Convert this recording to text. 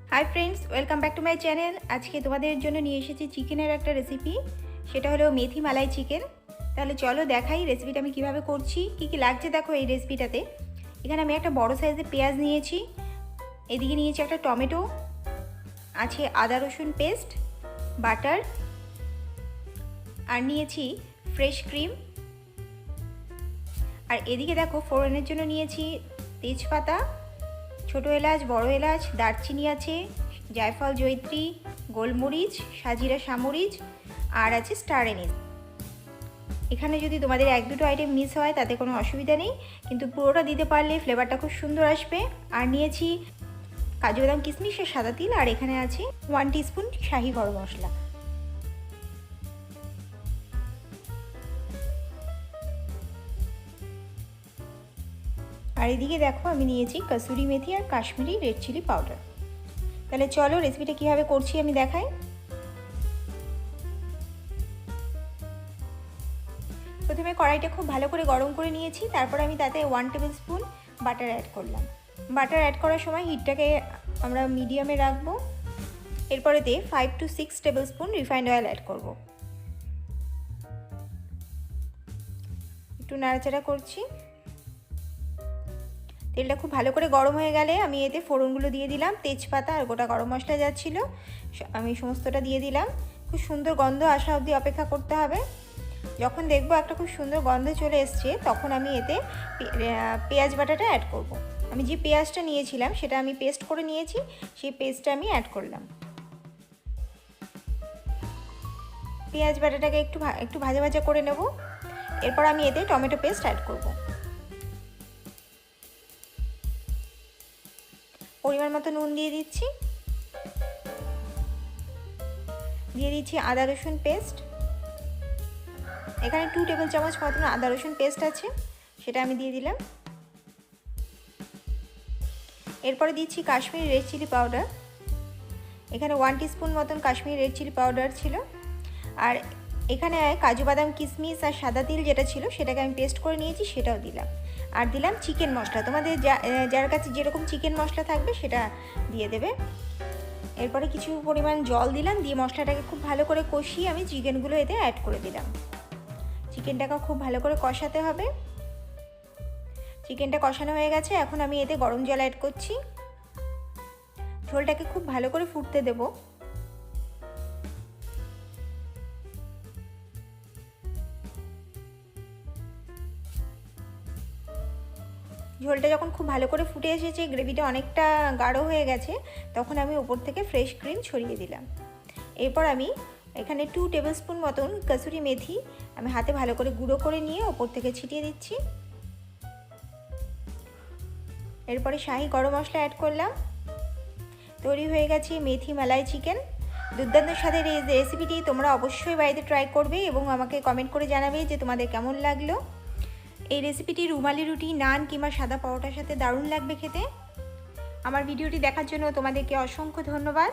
High friends welcome back to my channel. आज के तुम्हारे जोन्नो निये एसेछि चिकेनेर एक रेसिपि, सेटा हलो मेथी मालाई चिकेन। ताहले चलो देखाई रेसिपिटा आमि किभाबे करछि, कि लागछे देखो এই रेसिपिटाते। एखाने आमि একটা বড় সাইজের পেঁয়াজ নিয়েছি, এদিকে নিয়েছি একটা টমেটো, আছে আদা রসুন পেস্ট, বাটার আর নিয়েছি ফ্রেশ ক্রিম। আর এদিকে দেখো ফোড়নের জন্য নিয়েছি তেজপাতা, छोटो एलाच, बड़ो एलाच, दारचिनी आछे, जायफल, जयित्री, गोलमरिच, साजिरा शामरिच और आछे स्टारेनिज। एखाने यदि तोमादेर एक दुटो आइटेम मिस हय ताते कोनो असुविधा नेই, किन्तु पुरोटा दिते पारले फ्लेवरटा खूब सुंदर आसबे। और निয়েছি काजू बादाम किशमिश और सादा तिल, और एखाने आछे 1 टीस्पुन शाही गरम मशला। और एदिके देखो आमी निয়েছি कसूरी मेथी और काश्मीरी रेड चिली पाउडार। ताहले चलो रेसिपिटा किभाबे करछि आमी देखाई। प्रथमे कड़ाईटा खूब भालो करे गरम करे निয়েছি, तारपर आमी ताते 1 टेबिल स्पून बाटार ऐड करलाम। बाटार ऐड करार समय हिटटाके आमरा मिडियामे राखबो। एरपरेते 5 to 6 tablespoon refined oil add करब। एकटु नाड़ाचाड़ा करछि। तेलटा खूब भालो करे गरम हो गेले आमी एते फोड़नगुलो दिए दिलाम। तेजपाता और गोटा गरम मशला जा छिलो आमी समस्तटा दिए दिलाम। खूब सुंदर गन्ध आसा अब्दि अपेक्षा करते हबे। जखन देखबो एकटा खूब सुंदर गन्ध चले एसेছে तखन आमी एते पेঁয়াজ बाटाटा ऐड करब। आमी जे पेঁয়াজটা নিয়েছিলাম সেটা আমি পেস্ট করে নিয়েছি, সেই পেস্টটা আমি অ্যাড করলাম। পেঁয়াজ বাটাটাকে একটু ভাজা ভাজা করে নেব। এরপর আমি এতে টমেটো পেস্ট অ্যাড করব। परिमाण मतो नुन दिए दिচ্ছি, দিয়ে দিচ্ছি আদা রসুন পেস্ট। এখানে 2 টেবিল চামচ মতো আদা রসুন পেস্ট আছে, সেটা আমি দিয়ে দিলাম। এরপরে দিচ্ছি কাশ্মীরি রেড চিলি পাউডার। এখানে 1 টিস্পুন মতন কাশ্মীরি রেড চিলি পাউডার ছিল। আর এখানে কাজু বাদাম কিশমিশ আর সাদা তিল যেটা ছিল সেটাকে আমি পেস্ট করে নিয়েছি, সেটাও দিলাম। আর দিলাম চিকেন মশলা, তোমাদের যার কাছে যেরকম চিকেন মশলা থাকবে সেটা দিয়ে দেবে। এরপরে কিছু পরিমাণ জল দিলাম, দিয়ে মশলাটাকে খুব ভালো করে কষিয়ে আমি চিকেনগুলো এতে অ্যাড করে দিলাম। চিকেনটাকে খুব ভালো করে কষাতে হবে। চিকেনটা কষানো হয়ে গেছে, এখন আমি এতে গরম জল অ্যাড করছি। ঝোলটাকে খুব ভালো করে ফুটতে দেবো। ঝোলটা যখন খুব ভালো করে ফুটে এসেছে, গ্রেভিটা অনেকটা গাঢ় হয়ে গেছে, তখন আমি উপর থেকে ফ্রেশ ক্রিম ছড়িয়ে দিলাম। এরপর আমি এখানে 2 টেবিল স্পুন মতন কসুরি মেথি আমি হাতে ভালো করে গুঁড়ো করে নিয়ে উপর থেকে ছিটিয়ে দিচ্ছি। এরপরে শাহি গরম মশলা অ্যাড করলাম। তৈরি হয়ে গেছে মেথি মালাই চিকেন। দুর্দান্ত স্বাদের এই রেসিপিটি তোমরা অবশ্যই বাড়িতে ট্রাই করবে এবং আমাকে কমেন্ট করে জানাবে যে তোমাদের কেমন লাগলো। এই রেসিপিটি রুমালি রুটি, নান কিংবা সাদা পরোটার সাথে দারুণ লাগবে খেতে। আমার ভিডিওটি দেখার জন্য তোমাদেরকে অসংখ্য ধন্যবাদ।